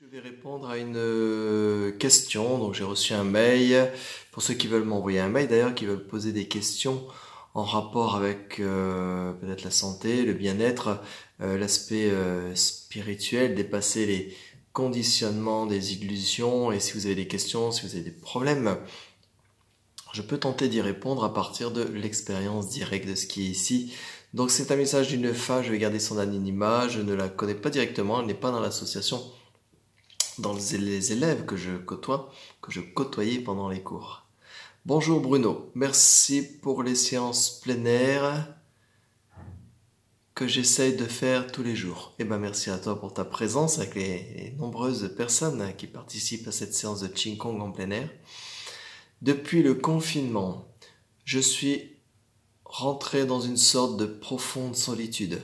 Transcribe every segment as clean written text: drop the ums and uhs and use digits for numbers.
Je vais répondre à une question. Donc j'ai reçu un mail. Pour ceux qui veulent m'envoyer un mail d'ailleurs, qui veulent poser des questions en rapport avec peut-être la santé, le bien-être, l'aspect spirituel, dépasser les conditionnements des illusions. Et si vous avez des questions, si vous avez des problèmes, je peux tenter d'y répondre à partir de l'expérience directe de ce qui est ici. Donc c'est un message d'une femme, je vais garder son anonymat, je ne la connais pas directement, elle n'est pas dans l'association, dans les élèves que je côtoie, que je côtoyais pendant les cours. Bonjour Bruno, merci pour les séances plein air que j'essaye de faire tous les jours. Et ben merci à toi pour ta présence avec les nombreuses personnes qui participent à cette séance de Qigong en plein air. Depuis le confinement, je suis rentré dans une sorte de profonde solitude.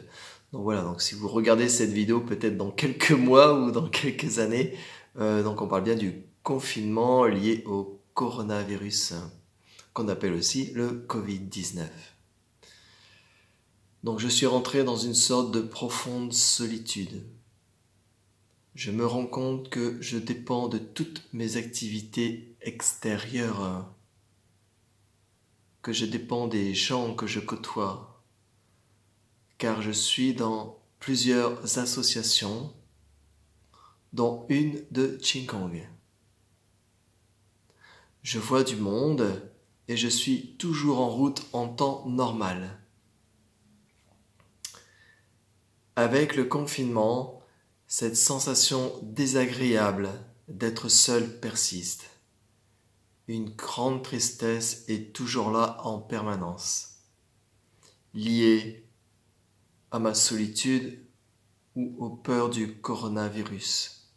Donc voilà, donc si vous regardez cette vidéo peut-être dans quelques mois ou dans quelques années, donc on parle bien du confinement lié au coronavirus, qu'on appelle aussi le Covid-19. Donc je suis rentré dans une sorte de profonde solitude. Je me rends compte que je dépends de toutes mes activités extérieures, que je dépends des gens que je côtoie, car je suis dans plusieurs associations, dont une de Qigong. Je vois du monde et je suis toujours en route en temps normal. Avec le confinement, cette sensation désagréable d'être seul persiste. Une grande tristesse est toujours là en permanence, liée à ma solitude ou aux peurs du coronavirus.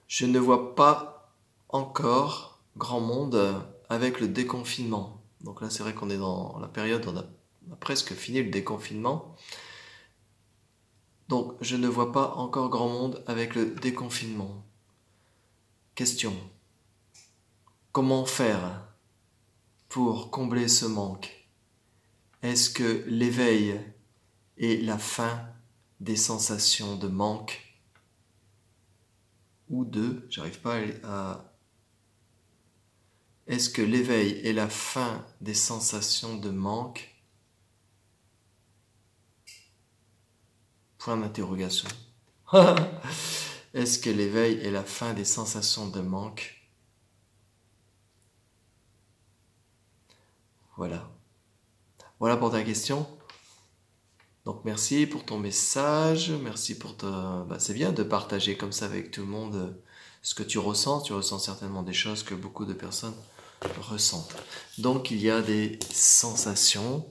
Je ne vois pas encore grand monde avec le déconfinement. Donc là, c'est vrai qu'on est dans la période où on a presque fini le déconfinement. Donc, je ne vois pas encore grand monde avec le déconfinement. Question. Comment faire pour combler ce manque? Est-ce que l'éveil est la fin des sensations de manque ou de... J'arrive pas à... Est-ce que l'éveil est la fin des sensations de manque? Point d'interrogation. Est-ce que l'éveil est la fin des sensations de manque? Voilà. Voilà pour ta question. Donc merci pour ton message, merci pour ta... c'est bien de partager comme ça avec tout le monde ce que tu ressens. Tu ressens certainement des choses que beaucoup de personnes ressentent. Donc il y a des sensations,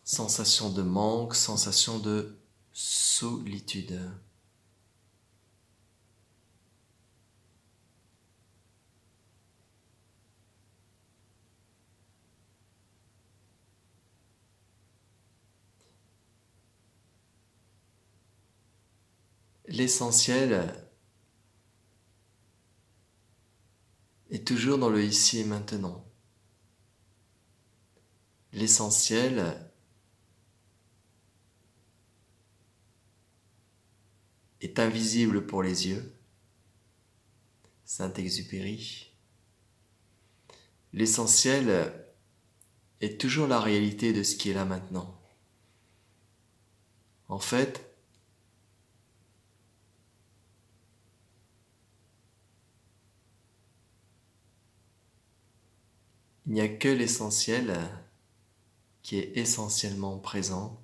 sensations de manque, sensations de solitude. L'essentiel est toujours dans le ici et maintenant. L'essentiel est invisible pour les yeux. Saint-Exupéry. L'essentiel est toujours la réalité de ce qui est là maintenant. En fait, il n'y a que l'essentiel qui est essentiellement présent,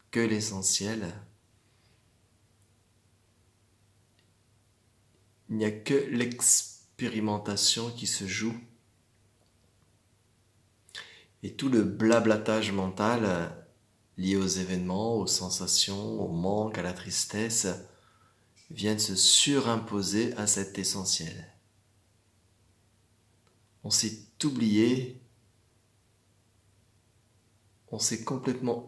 que l'essentiel. Il n'y a que l'expérimentation qui se joue. Et tout le blablatage mental lié aux événements, aux sensations, au manque, à la tristesse, viennent se surimposer à cet essentiel. On s'est oublié, on s'est complètement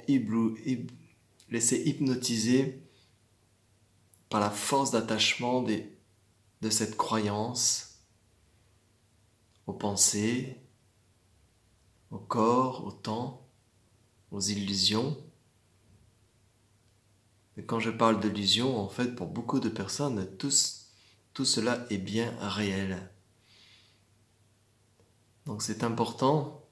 laissé hypnotiser par la force d'attachement de cette croyance aux pensées, au corps, au temps, aux illusions. Mais quand je parle d'illusion, en fait, pour beaucoup de personnes, tout cela est bien réel. Donc c'est important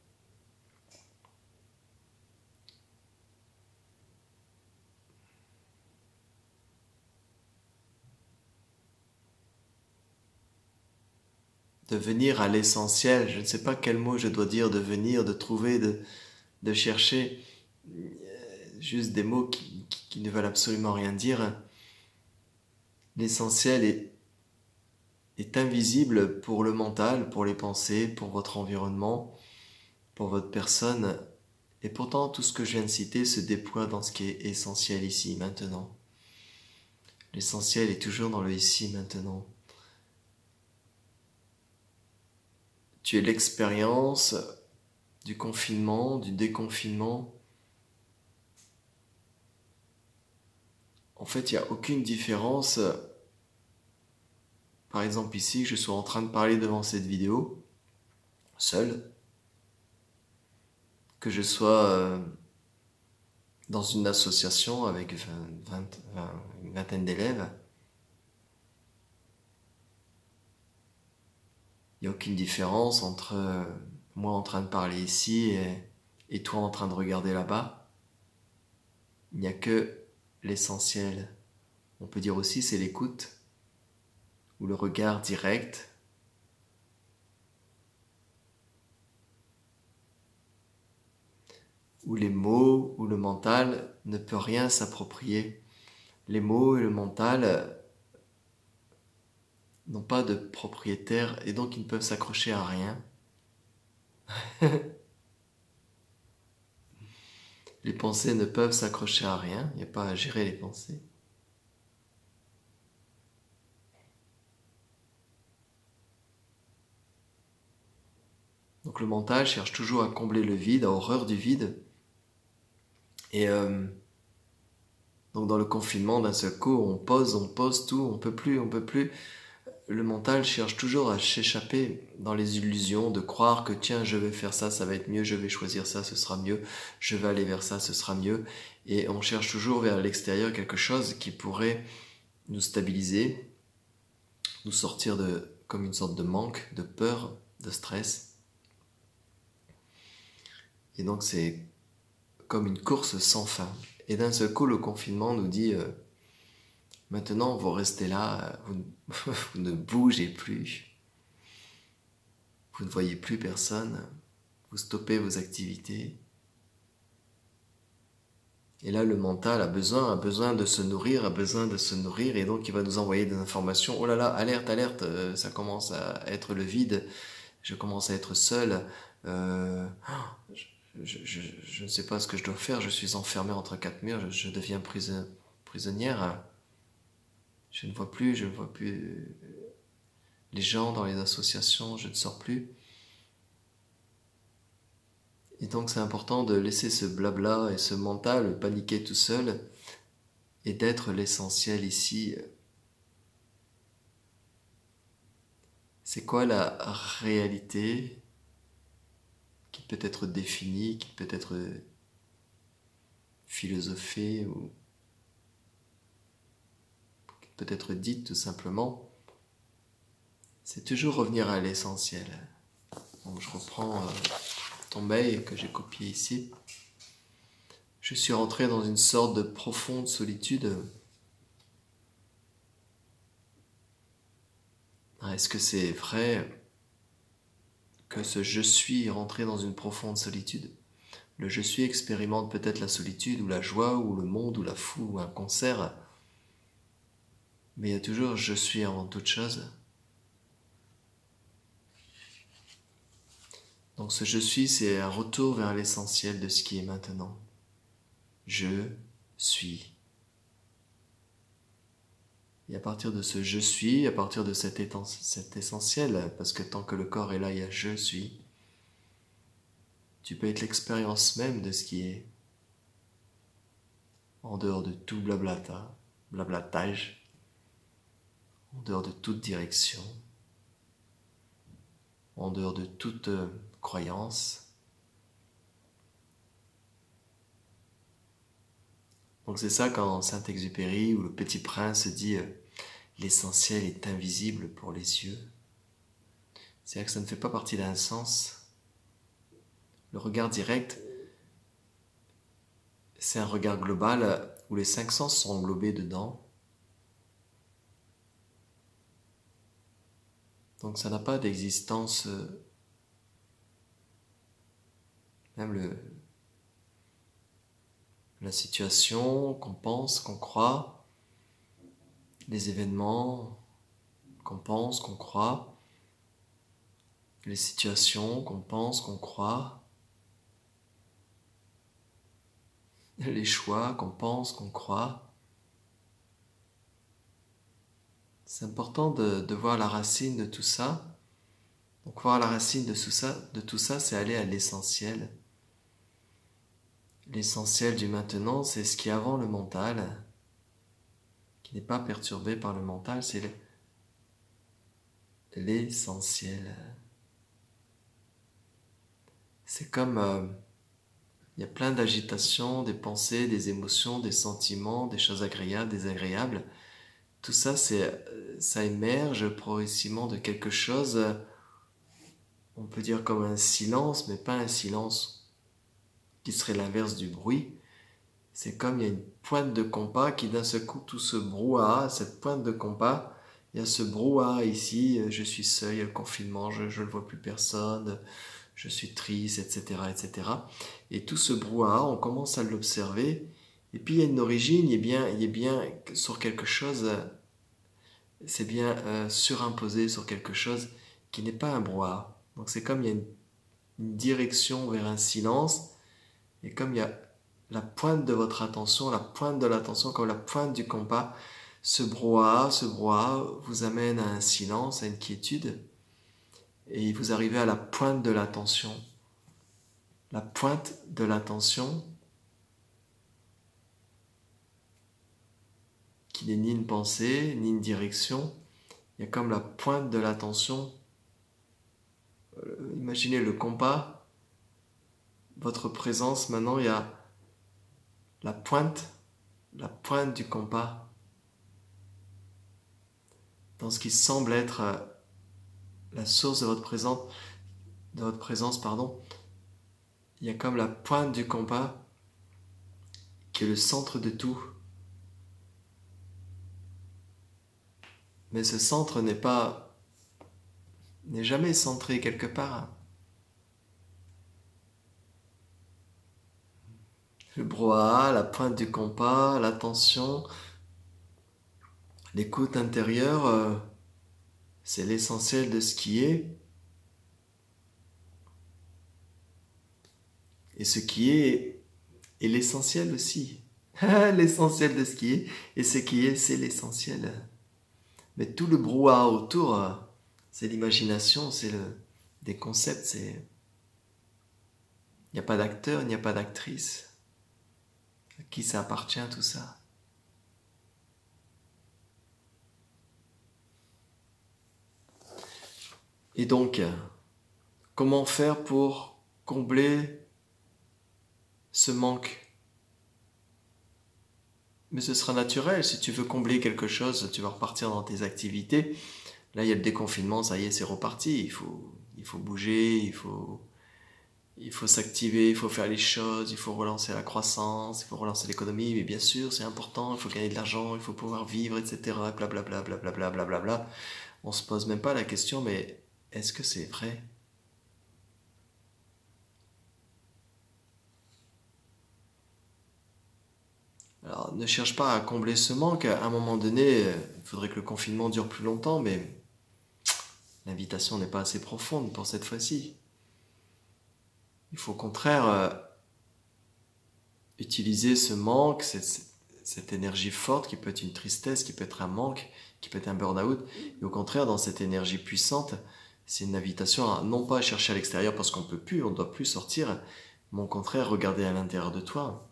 de venir à l'essentiel. Je ne sais pas quel mot je dois dire, de venir, de trouver, de chercher juste des mots qui ne veulent absolument rien dire. L'essentiel est invisible pour le mental, pour les pensées, pour votre environnement, pour votre personne. Et pourtant, tout ce que je viens de citer se déploie dans ce qui est essentiel ici, maintenant. L'essentiel est toujours dans le ici, maintenant. Tu es l'expérience du confinement, du déconfinement. En fait, il n'y a aucune différence. Par exemple ici, je suis en train de parler devant cette vidéo, seul, que je sois dans une association avec une vingtaine d'élèves. Il n'y a aucune différence entre moi en train de parler ici et toi en train de regarder là-bas. Il n'y a que l'essentiel. On peut dire aussi c'est l'écoute ou le regard direct. Où les mots ou le mental ne peut rien s'approprier. Les mots et le mental n'ont pas de propriétaire et donc ils ne peuvent s'accrocher à rien. Les pensées ne peuvent s'accrocher à rien, il n'y a pas à gérer les pensées. Donc le mental cherche toujours à combler le vide, a horreur du vide. Et donc dans le confinement, d'un seul coup, on pose tout, on peut plus. Le mental cherche toujours à s'échapper dans les illusions, de croire que tiens, je vais faire ça, ça va être mieux, je vais choisir ça, ce sera mieux, je vais aller vers ça, ce sera mieux. Et on cherche toujours vers l'extérieur quelque chose qui pourrait nous stabiliser, nous sortir de comme une sorte de manque, de peur, de stress. Et donc c'est comme une course sans fin. Et d'un seul coup, le confinement nous dit maintenant, vous restez là, vous ne bougez plus, vous ne voyez plus personne, vous stoppez vos activités. Et là, le mental a besoin de se nourrir, et donc il va nous envoyer des informations. Oh là là, alerte, alerte, ça commence à être le vide, je commence à être seul, je ne sais pas ce que je dois faire, je suis enfermé entre quatre murs, je deviens prisonnière. Je ne vois plus les gens dans les associations, je ne sors plus. Et donc c'est important de laisser ce blabla et ce mental paniquer tout seul et d'être l'essentiel ici. C'est quoi la réalité qui peut être définie, qui peut être philosophée ou qui peut être dite tout simplement? C'est toujours revenir à l'essentiel. Donc je reprends ton mail que j'ai copié ici. Je suis rentré dans une sorte de profonde solitude. Est-ce que c'est vrai que ce je suis est rentré dans une profonde solitude? Le je suis expérimente peut-être la solitude ou la joie ou le monde ou la foule ou un concert. Mais il y a toujours je suis avant toute chose. Donc ce je suis, c'est un retour vers l'essentiel de ce qui est maintenant. Je suis. Et à partir de ce je suis, à partir de cet essentiel, parce que tant que le corps est là, il y a je suis, tu peux être l'expérience même de ce qui est, en dehors de tout blablatage, en dehors de toute direction, en dehors de toute croyance. Donc c'est ça quand Saint-Exupéry ou le Petit Prince dit l'essentiel est invisible pour les yeux. C'est-à-dire que ça ne fait pas partie d'un sens. Le regard direct, c'est un regard global où les 5 sens sont englobés dedans. Donc ça n'a pas d'existence, même la situation qu'on pense, qu'on croit, les événements qu'on pense, qu'on croit, les situations qu'on pense, qu'on croit, les choix qu'on pense, qu'on croit. C'est important de voir la racine de tout ça. Donc voir la racine de tout ça, c'est aller à l'essentiel. L'essentiel du maintenant, c'est ce qui est avant le mental, qui n'est pas perturbé par le mental, c'est l'essentiel. C'est comme il y a plein d'agitations, des pensées, des émotions, des sentiments, des choses agréables, désagréables. Tout ça, ça émerge progressivement de quelque chose, on peut dire comme un silence, mais pas un silence qui serait l'inverse du bruit. C'est comme il y a une pointe de compas qui d'un seul coup, tout ce brouhaha, cette pointe de compas, il y a ce brouhaha ici, je suis seul, il y a le confinement, je ne vois plus personne, je suis triste, etc., etc. Et tout ce brouhaha, on commence à l'observer, et puis il y a une origine, il est bien sur quelque chose, c'est bien surimposé sur quelque chose qui n'est pas un brouhaha. Donc c'est comme il y a une direction vers un silence, et comme il y a la pointe de votre attention, la pointe de l'attention, comme la pointe du compas, ce brouhaha vous amène à un silence, à une quiétude, et vous arrivez à la pointe de l'attention. La pointe de l'attention, qui n'est ni une pensée, ni une direction, il y a comme la pointe de l'attention. Imaginez le compas, votre présence, maintenant il y a la pointe du compas, dans ce qui semble être la source de votre présence, il y a comme la pointe du compas qui est le centre de tout. Mais ce centre n'est jamais centré quelque part. Le brouhaha, la pointe du compas, l'attention, l'écoute intérieure, c'est l'essentiel de ce qui est. Et ce qui est l'essentiel aussi. L'essentiel de ce qui est, et ce qui est, c'est l'essentiel. Mais tout le brouhaha autour, c'est l'imagination, c'est des concepts, il n'y a pas d'acteur, il n'y a pas d'actrice. À qui ça appartient tout ça? Et donc, comment faire pour combler ce manque? Mais ce sera naturel, si tu veux combler quelque chose, tu vas repartir dans tes activités. Là, il y a le déconfinement, ça y est, c'est reparti. Il faut bouger, il faut s'activer, il faut faire les choses, il faut relancer la croissance, il faut relancer l'économie. Mais bien sûr, c'est important, il faut gagner de l'argent, il faut pouvoir vivre, etc. Blablabla, blablabla, blablabla. On se pose même pas la question, mais est-ce que c'est vrai? Alors, ne cherche pas à combler ce manque. À un moment donné, il faudrait que le confinement dure plus longtemps, mais l'invitation n'est pas assez profonde pour cette fois-ci. Il faut au contraire utiliser ce manque, cette énergie forte qui peut être une tristesse, qui peut être un manque, qui peut être un burn-out. Et au contraire, dans cette énergie puissante, c'est une invitation à non pas chercher à l'extérieur parce qu'on ne peut plus, on ne doit plus sortir, mais au contraire, regarder à l'intérieur de toi.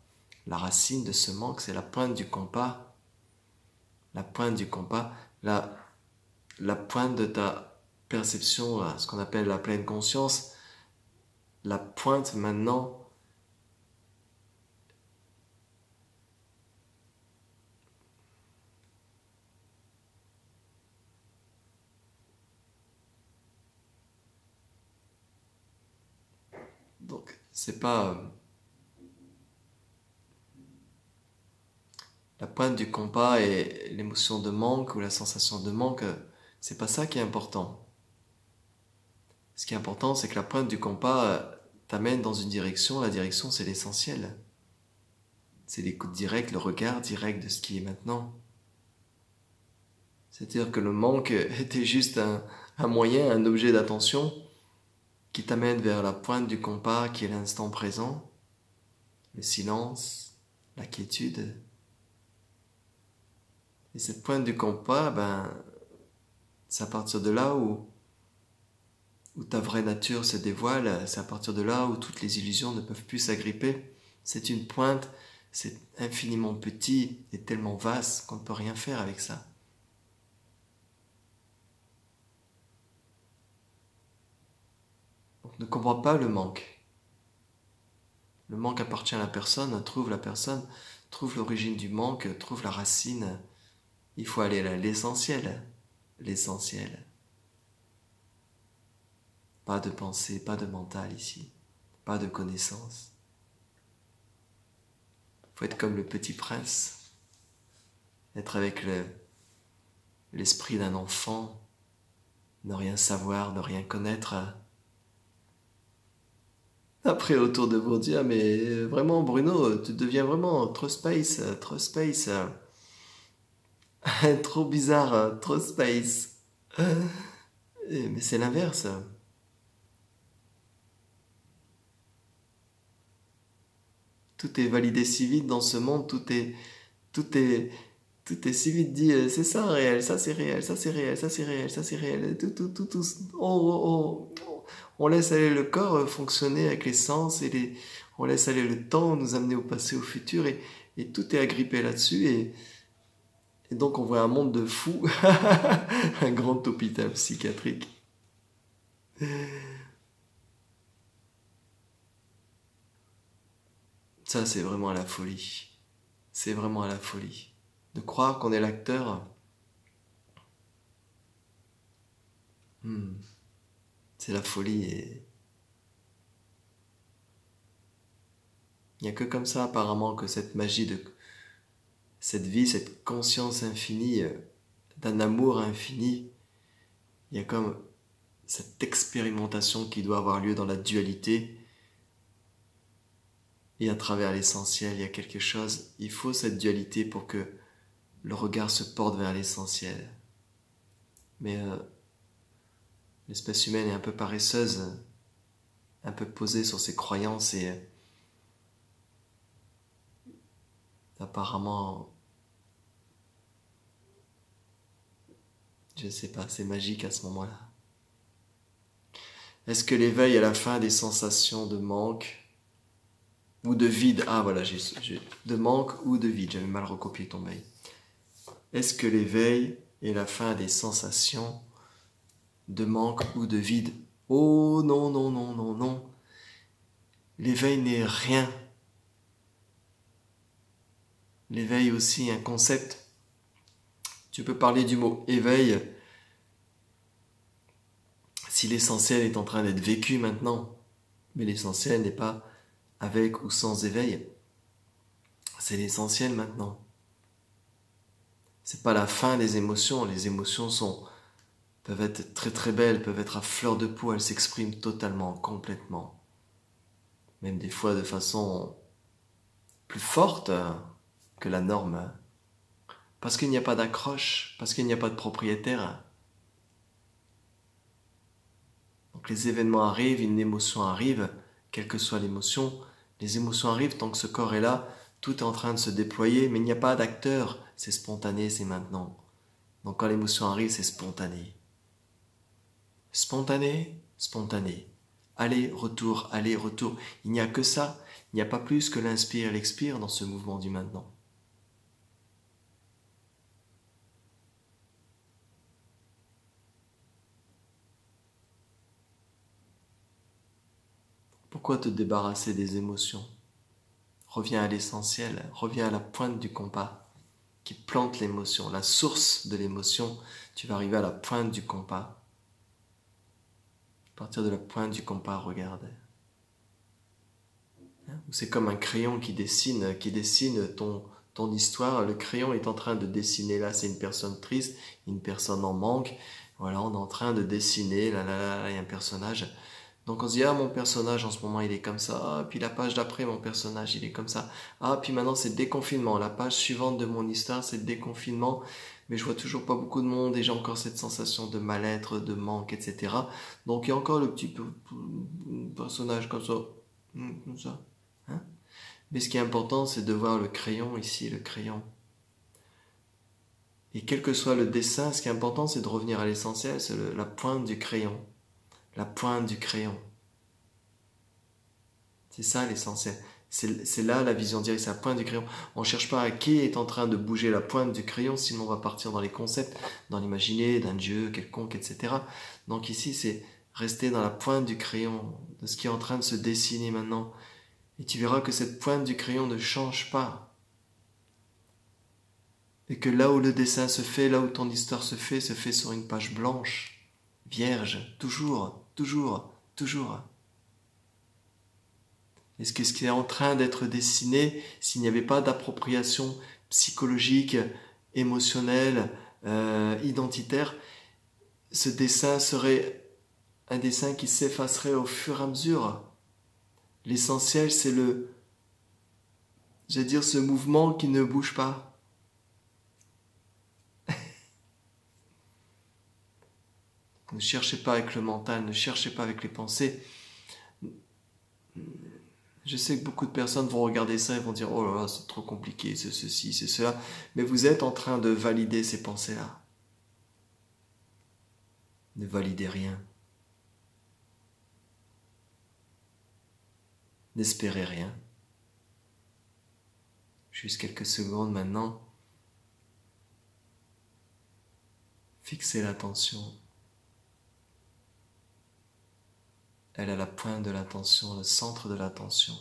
La racine de ce manque, c'est la pointe du compas. La pointe du compas, la pointe de ta perception, ce qu'on appelle la pleine conscience. La pointe maintenant Donc, c'est pas la pointe du compas et l'émotion de manque ou la sensation de manque, c'est pas ça qui est important. Ce qui est important, c'est que la pointe du compas t'amène dans une direction. La direction, c'est l'essentiel. C'est l'écoute directe, le regard direct de ce qui est maintenant. C'est-à-dire que le manque était juste un moyen, un objet d'attention qui t'amène vers la pointe du compas qui est l'instant présent, le silence, la quiétude. Et cette pointe du compas, c'est à partir de là où ta vraie nature se dévoile, c'est à partir de là où toutes les illusions ne peuvent plus s'agripper. C'est une pointe, c'est infiniment petit et tellement vaste qu'on ne peut rien faire avec ça. Donc ne comprends pas le manque. Le manque appartient à la personne, trouve l'origine du manque, trouve la racine. Il faut aller à l'essentiel. L'essentiel. Pas de pensée, pas de mental ici. Pas de connaissance. Il faut être comme le petit prince. Être avec l'esprit d'un enfant. Ne rien savoir, ne rien connaître. Après, autour de vous dire, mais vraiment, Bruno, tu deviens vraiment trop space, trop bizarre, trop space. Mais c'est l'inverse. Tout est validé si vite dans ce monde, tout est si vite dit, c'est ça réel, ça c'est réel, ça c'est réel, ça c'est réel, ça c'est réel, tout. On laisse aller le corps fonctionner avec les sens on laisse aller le temps nous amener au passé, au futur et tout est agrippé là-dessus et donc on voit un monde de fous, un grand hôpital psychiatrique. Ça, c'est vraiment à la folie. C'est vraiment à la folie. De croire qu'on est l'acteur, c'est la folie et il n'y a que comme ça apparemment que cette magie de cette vie, cette conscience infinie, d'un amour infini, il y a comme cette expérimentation qui doit avoir lieu dans la dualité et à travers l'essentiel, il y a quelque chose, il faut cette dualité pour que le regard se porte vers l'essentiel. Mais l'espèce humaine est un peu paresseuse, un peu posée sur ses croyances et apparemment, je sais pas, c'est magique à ce moment-là. Est-ce que l'éveil est la fin des sensations de manque ou de vide? Ah voilà, de manque ou de vide, j'avais mal recopié ton mail. Est-ce que l'éveil est la fin des sensations de manque ou de vide? Oh non, non, non, non, non. L'éveil n'est rien. L'éveil aussi, un concept. Tu peux parler du mot éveil si l'essentiel est en train d'être vécu maintenant. Mais l'essentiel n'est pas avec ou sans éveil. C'est l'essentiel maintenant. C'est pas la fin des émotions. Les émotions peuvent être très très belles, peuvent être à fleur de peau, elles s'expriment totalement, complètement. Même des fois de façon plus forte que la norme. Parce qu'il n'y a pas d'accroche, parce qu'il n'y a pas de propriétaire. Donc les événements arrivent, une émotion arrive, quelle que soit l'émotion, les émotions arrivent tant que ce corps est là, tout est en train de se déployer, mais il n'y a pas d'acteur, c'est spontané, c'est maintenant. Donc quand l'émotion arrive, c'est spontané. Spontané, spontané. Aller, retour, il n'y a que ça, il n'y a pas plus que l'inspire et l'expire dans ce mouvement du maintenant. Pourquoi te débarrasser des émotions? Reviens à l'essentiel, reviens à la pointe du compas qui plante l'émotion, la source de l'émotion. Tu vas arriver à la pointe du compas. À partir de la pointe du compas, regarde. C'est comme un crayon qui dessine ton histoire. Le crayon est en train de dessiner. Là, c'est une personne triste, une personne en manque. Voilà, on est en train de dessiner. Là, il y a un personnage. Donc on se dit, ah, mon personnage en ce moment, il est comme ça. Ah, puis la page d'après, mon personnage, il est comme ça. Ah, puis maintenant, c'est le déconfinement. La page suivante de mon histoire, c'est le déconfinement. Mais je vois toujours pas beaucoup de monde et j'ai encore cette sensation de mal-être, de manque, etc. Donc il y a encore le petit personnage comme ça. Comme ça. Hein. Mais ce qui est important, c'est de voir le crayon ici, le crayon. Et quel que soit le dessin, ce qui est important, c'est de revenir à l'essentiel, c'est la pointe du crayon. La pointe du crayon. C'est ça l'essentiel. C'est là la vision directe, c'est la pointe du crayon. On ne cherche pas à qui est en train de bouger la pointe du crayon, sinon on va partir dans les concepts, dans l'imaginer d'un dieu quelconque, etc. Donc ici, c'est rester dans la pointe du crayon, de ce qui est en train de se dessiner maintenant. Et tu verras que cette pointe du crayon ne change pas. Et que là où le dessin se fait, là où ton histoire se fait sur une page blanche, vierge, toujours, toujours, toujours. Est-ce que ce qui est en train d'être dessiné, s'il n'y avait pas d'appropriation psychologique, émotionnelle, identitaire, ce dessin serait un dessin qui s'effacerait au fur et à mesure. L'essentiel, c'est ce mouvement qui ne bouge pas. Ne cherchez pas avec le mental, ne cherchez pas avec les pensées. Je sais que beaucoup de personnes vont regarder ça et vont dire « Oh là là, c'est trop compliqué, c'est ceci, c'est cela ». Mais vous êtes en train de valider ces pensées-là. Ne validez rien. N'espérez rien. Juste quelques secondes maintenant. Fixez l'attention. Elle a la pointe de l'attention, le centre de l'attention.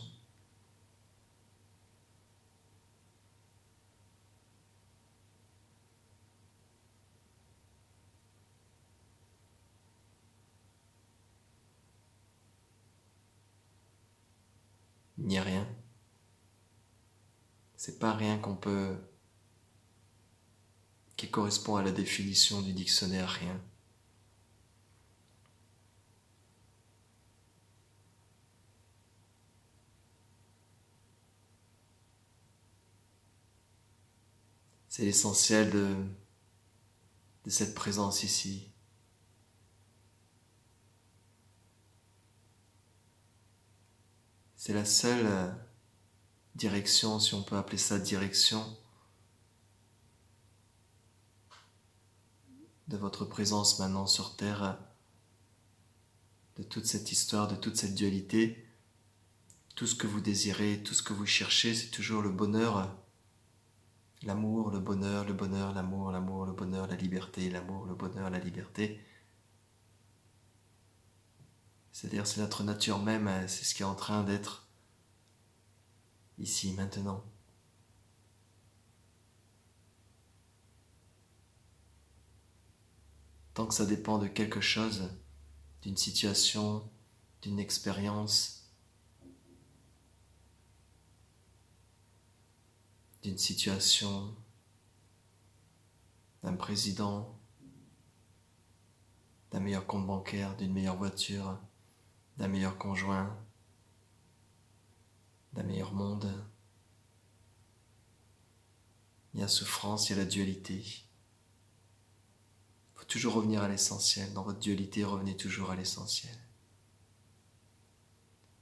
Il n'y a rien. C'est pas rien qui correspond à la définition du dictionnaire, rien. C'est l'essentiel de cette présence ici. C'est la seule direction, si on peut appeler ça direction, de votre présence maintenant sur Terre, de toute cette histoire, de toute cette dualité. Tout ce que vous désirez, tout ce que vous cherchez, c'est toujours le bonheur, l'amour, le bonheur, l'amour, le bonheur, la liberté, l'amour, le bonheur, la liberté. C'est-à-dire, c'est notre nature même, c'est ce qui est en train d'être ici, maintenant. Tant que ça dépend de quelque chose, d'une situation, d'une expérience, d'une situation, d'un président, d'un meilleur compte bancaire, d'une meilleure voiture, d'un meilleur conjoint, d'un meilleur monde. Il y a souffrance, il y a la dualité. Il faut toujours revenir à l'essentiel. Dans votre dualité, revenez toujours à l'essentiel.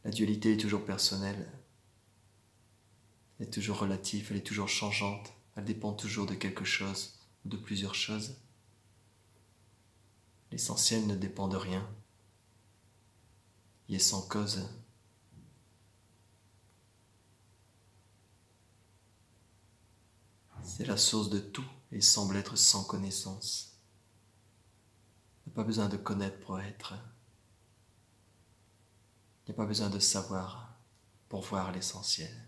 La dualité est toujours personnelle. Elle est toujours relative, elle est toujours changeante. Elle dépend toujours de quelque chose ou de plusieurs choses. L'essentiel ne dépend de rien. Il est sans cause. C'est la source de tout et semble être sans connaissance. Il n'y a pas besoin de connaître pour être. Il n'y a pas besoin de savoir pour voir l'essentiel.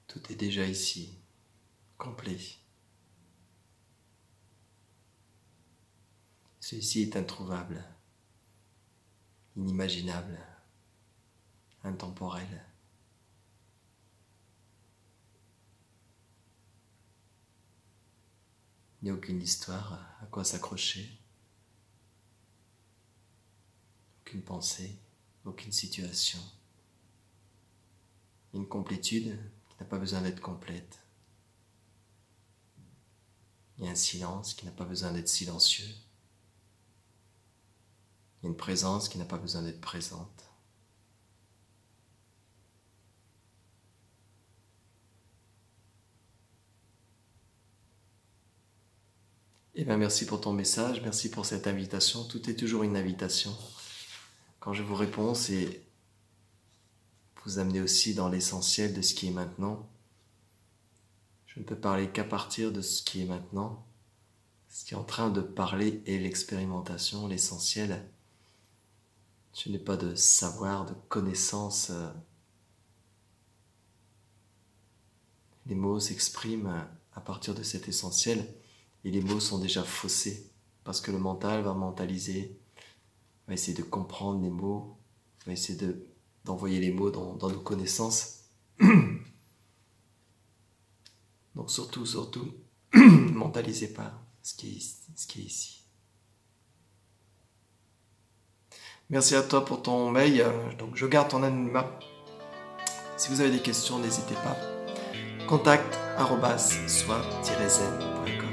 Tout est déjà ici, complet. Celui-ci est introuvable, inimaginable, intemporel. Il n'y a aucune histoire à quoi s'accrocher, aucune pensée, aucune situation. Une complétude qui n'a pas besoin d'être complète. Il y a un silence qui n'a pas besoin d'être silencieux. Il y a une présence qui n'a pas besoin d'être présente. Eh bien, merci pour ton message, merci pour cette invitation. Tout est toujours une invitation. Quand je vous réponds, c'est vous amener aussi dans l'essentiel de ce qui est maintenant. Je ne peux parler qu'à partir de ce qui est maintenant. Ce qui est en train de parler est l'expérimentation, l'essentiel. Je n'ai pas de savoir, de connaissance. Les mots s'expriment à partir de cet essentiel et les mots sont déjà faussés parce que le mental va mentaliser, va essayer de comprendre les mots, va essayer d'envoyer les mots dans nos connaissances. Donc surtout, ne mentalisez pas ce qui est ici. Merci à toi pour ton mail. Donc je garde ton anonymat. Si vous avez des questions, n'hésitez pas. Contact@soi-zen.com